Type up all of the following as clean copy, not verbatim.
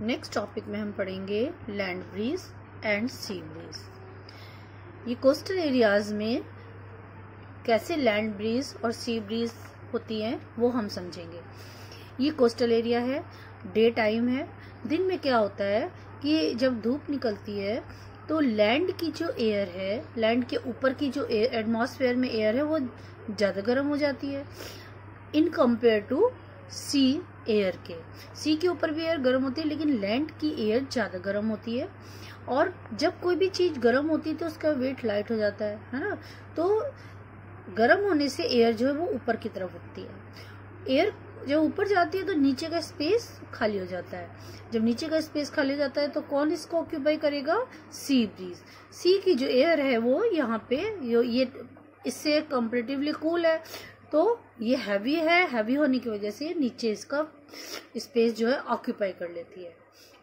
Next topic में हम पढ़ेंगे land breeze and sea breeze. ये कोस्टल एरियाज में कैसे लैंड ब्रीज और सी ब्रीज होती हैं वो हम समझेंगे। ये कोस्टल एरिया है, डे टाइम है। दिन में क्या होता है कि जब धूप निकलती है तो लैंड की जो एयर है, लैंड के ऊपर की जो एयर, एटमॉस्फेयर में एयर है, वो ज़्यादा गर्म हो जाती है in compare to sea air के। सी के ऊपर भी एयर गर्म होती है लेकिन लैंड की एयर ज़्यादा गर्म होती है। और जब कोई भी चीज़ गर्म होती है तो उसका वेट लाइट हो जाता है ना। तो गर्म होने से एयर जो है वो ऊपर की तरफ उठती है। एयर जब ऊपर जाती है तो नीचे का स्पेस खाली हो जाता है। जब नीचे का स्पेस खाली हो जाता है तो कौन इसको ऑक्यूपाई करेगा? Sea breeze. सी की जो एयर है वो यहाँ पे ये इससे कंपैरेटिवली कूल है, तो ये हैवी है। हैवी होने की वजह से नीचे इसका स्पेस जो है ऑक्यूपाई कर लेती है।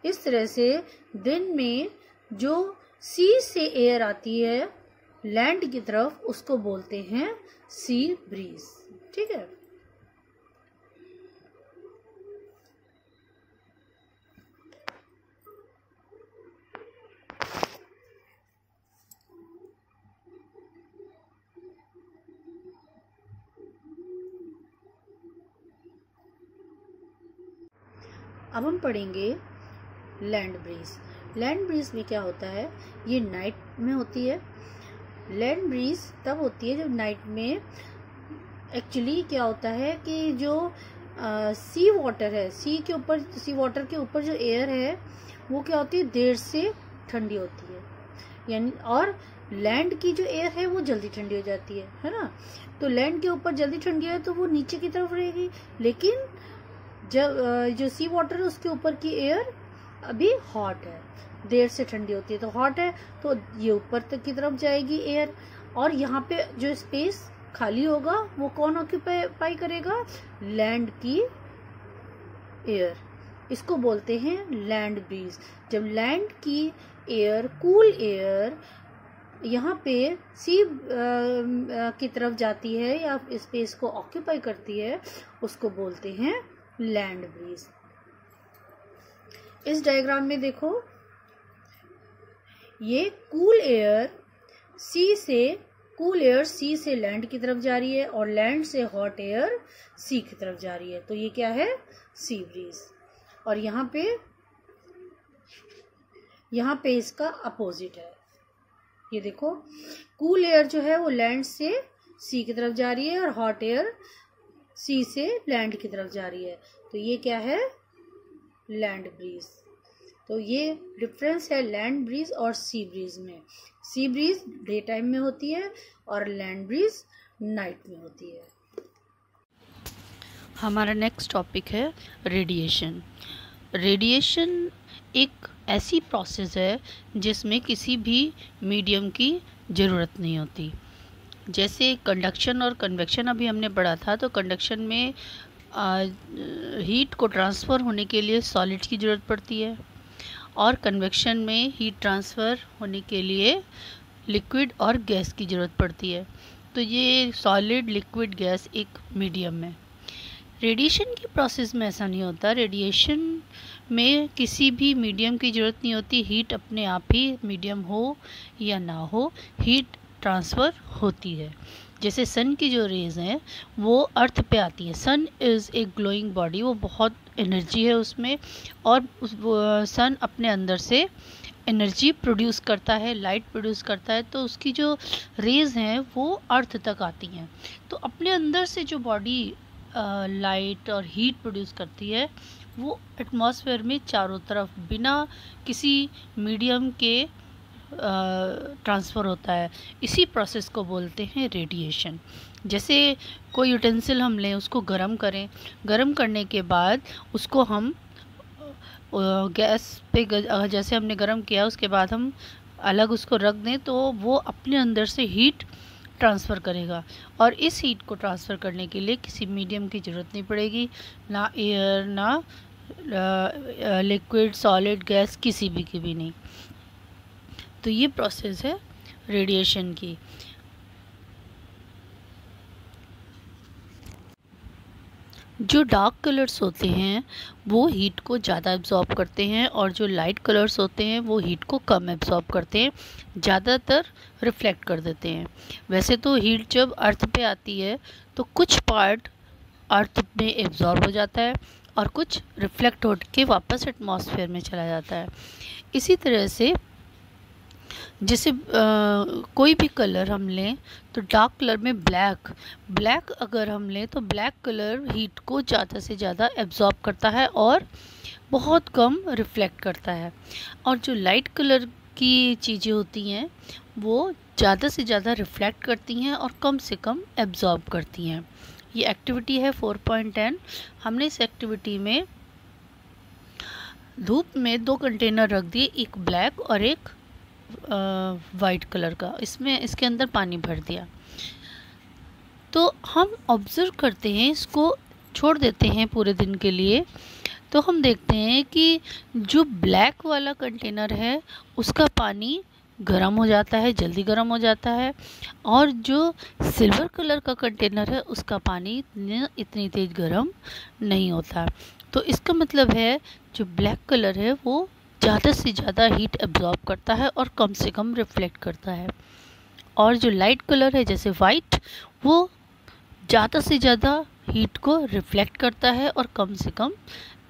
इस तरह से दिन में जो सी से एयर आती है लैंड की तरफ उसको बोलते हैं सी ब्रीज। ठीक है। अब हम पढ़ेंगे लैंड ब्रीज। लैंड ब्रीज में क्या होता है, ये नाइट में होती है। लैंड ब्रीज तब होती है जब नाइट में एक्चुअली क्या होता है कि जो सी वाटर है, सी वाटर के ऊपर जो एयर है वो क्या होती है, देर से ठंडी होती है। यानी और लैंड की जो एयर है वो जल्दी ठंडी हो जाती है ना। तो लैंड के ऊपर जल्दी ठंडी है तो वो नीचे की तरफ रहेगी, लेकिन जब जो सी वाटर है उसके ऊपर की एयर अभी हॉट है, देर से ठंडी होती है तो हॉट है, तो ये ऊपर तक की तरफ जाएगी एयर। और यहाँ पे जो स्पेस खाली होगा वो कौन ऑक्यूपाई करेगा? लैंड की एयर। इसको बोलते हैं लैंड ब्रीज। जब लैंड की एयर, कूल एयर यहाँ पे सी की तरफ जाती है या स्पेस को ऑक्यूपाई करती है, उसको बोलते हैं लैंड ब्रीज। इस डायग्राम में देखो, ये कूल एयर सी से लैंड की तरफ जा रही है और लैंड से हॉट एयर सी की तरफ जा रही है, तो ये क्या है? Sea breeze. और यहाँ पे इसका अपोजिट है। ये देखो, कूल एयर जो है वो लैंड से सी की तरफ जा रही है और हॉट एयर सी से लैंड की तरफ जा रही है, तो ये क्या है? Land breeze. तो ये डिफरेंस है लैंड ब्रीज और सी ब्रीज में। सी ब्रीज डे टाइम में होती है और लैंड ब्रीज नाइट में होती है। हमारा नेक्स्ट टॉपिक है रेडिएशन। रेडिएशन एक ऐसी प्रोसेस है जिसमें किसी भी मीडियम की ज़रूरत नहीं होती। जैसे कंडक्शन और कन्वेक्शन अभी हमने पढ़ा था, तो कंडक्शन में हीट को ट्रांसफ़र होने के लिए सॉलिड की ज़रूरत पड़ती है और कन्वेक्शन में हीट ट्रांसफ़र होने के लिए लिक्विड और गैस की ज़रूरत पड़ती है। तो ये सॉलिड, लिक्विड, गैस एक मीडियम है। रेडिएशन की प्रोसेस में ऐसा नहीं होता। रेडिएशन में किसी भी मीडियम की ज़रूरत नहीं होती। हीट अपने आप ही, मीडियम हो या ना हो, हीट ट्रांसफ़र होती है। जैसे सन की जो रेज़ हैं वो अर्थ पे आती है। सन इज़ ए ग्लोइंग बॉडी, वो बहुत एनर्जी है उसमें, और सन अपने अंदर से एनर्जी प्रोड्यूस करता है, लाइट प्रोड्यूस करता है, तो उसकी जो रेज़ हैं वो अर्थ तक आती हैं। तो अपने अंदर से जो बॉडी लाइट और हीट प्रोड्यूस करती है वो एटमॉस्फेयर में चारों तरफ बिना किसी मीडियम के ट्रांसफ़र होता है। इसी प्रोसेस को बोलते हैं रेडिएशन। जैसे कोई यूटेंसिल हम लें, उसको गर्म करें, गर्म करने के बाद उसको हम गैस पे जैसे हमने गर्म किया उसके बाद हम अलग उसको रख दें तो वो अपने अंदर से हीट ट्रांसफ़र करेगा। और इस हीट को ट्रांसफ़र करने के लिए किसी मीडियम की ज़रूरत नहीं पड़ेगी, ना एयर, ना लिक्विड, सॉलिड, गैस, किसी भी की भी नहीं। तो ये प्रोसेस है रेडिएशन की। जो डार्क कलर्स होते हैं वो हीट को ज़्यादा एब्जॉर्ब करते हैं और जो लाइट कलर्स होते हैं वो हीट को कम एब्जॉर्ब करते हैं, ज़्यादातर रिफ्लेक्ट कर देते हैं। वैसे तो हीट जब अर्थ पे आती है तो कुछ पार्ट अर्थ में एब्जॉर्ब हो जाता है और कुछ रिफ्लेक्ट हो के वापस एटमॉस्फेयर में चला जाता है। इसी तरह से जैसे कोई भी कलर हम लें तो डार्क कलर में ब्लैक अगर हम लें तो ब्लैक कलर हीट को ज़्यादा से ज़्यादा एब्जॉर्ब करता है और बहुत कम रिफ्लेक्ट करता है। और जो लाइट कलर की चीज़ें होती हैं वो ज़्यादा से ज़्यादा रिफ्लेक्ट करती हैं और कम से कम एब्जॉर्ब करती हैं। ये एक्टिविटी है 4.10। हमने इस एक्टिविटी में धूप में 2 कंटेनर रख दिए, एक ब्लैक और एक वाइट कलर का, इसके अंदर पानी भर दिया। तो हम ऑब्जर्व करते हैं, इसको छोड़ देते हैं पूरे दिन के लिए। तो हम देखते हैं कि जो ब्लैक वाला कंटेनर है उसका पानी गर्म हो जाता है, जल्दी गर्म हो जाता है, और जो सिल्वर कलर का कंटेनर है उसका पानी इतनी तेज़ गर्म नहीं होता। तो इसका मतलब है जो ब्लैक कलर है वो ज़्यादा से ज़्यादा हीट एब्जॉर्ब करता है और कम से कम रिफ्लेक्ट करता है, और जो लाइट कलर है जैसे वाइट वो ज़्यादा से ज़्यादा हीट को रिफ्लेक्ट करता है और कम से कम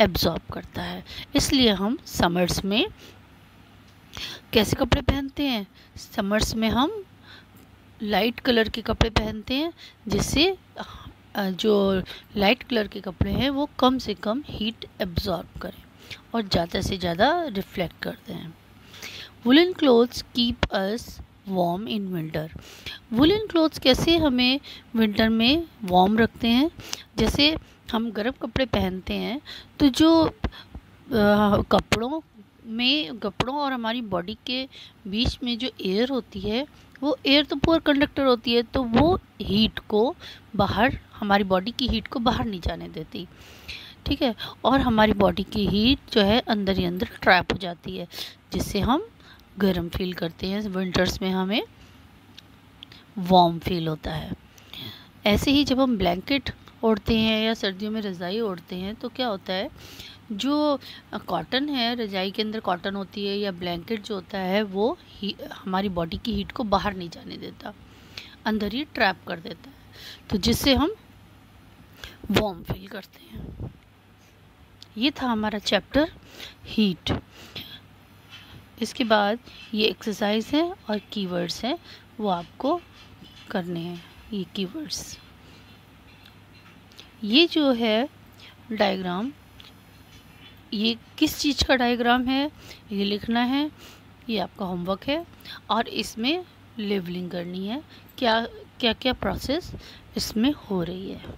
एब्जॉर्ब करता है। इसलिए हम समर्स में कैसे कपड़े पहनते हैं? समर्स में हम लाइट कलर के कपड़े पहनते हैं, जिससे जो लाइट कलर के कपड़े हैं वो कम से कम हीट एब्जॉर्ब करें और ज़्यादा से ज़्यादा रिफ्लेक्ट करते हैं। Woollen clothes keep us warm in winter. Woollen clothes कैसे हमें विंटर में वार्म रखते हैं? जैसे हम गर्म कपड़े पहनते हैं तो जो कपड़ों और हमारी बॉडी के बीच में जो एयर होती है वो एयर तो पुअर कंडक्टर होती है, तो वो हीट को बाहर, हमारी बॉडी की हीट को बाहर नहीं जाने देती, ठीक है, और हमारी बॉडी की हीट जो है अंदर ही अंदर ट्रैप हो जाती है, जिससे हम गर्म फील करते हैं। विंटर्स में हमें वार्म फील होता है। ऐसे ही जब हम ब्लैंकेट ओढ़ते हैं या सर्दियों में रज़ाई ओढ़ते हैं तो क्या होता है, जो कॉटन है, रज़ाई के अंदर कॉटन होती है या ब्लैंकेट जो होता है वो हमारी बॉडी की हीट को बाहर नहीं जाने देता, अंदर ही ट्रैप कर देता है, तो जिससे हम वार्म फील करते हैं। ये था हमारा चैप्टर हीट। इसके बाद ये एक्सरसाइज है और कीवर्ड्स हैं, वो आपको करने हैं। ये कीवर्ड्स, ये जो है डायग्राम, ये किस चीज़ का डायग्राम है ये लिखना है, ये आपका होमवर्क है, और इसमें लेबलिंग करनी है, क्या क्या प्रोसेस इसमें हो रही है।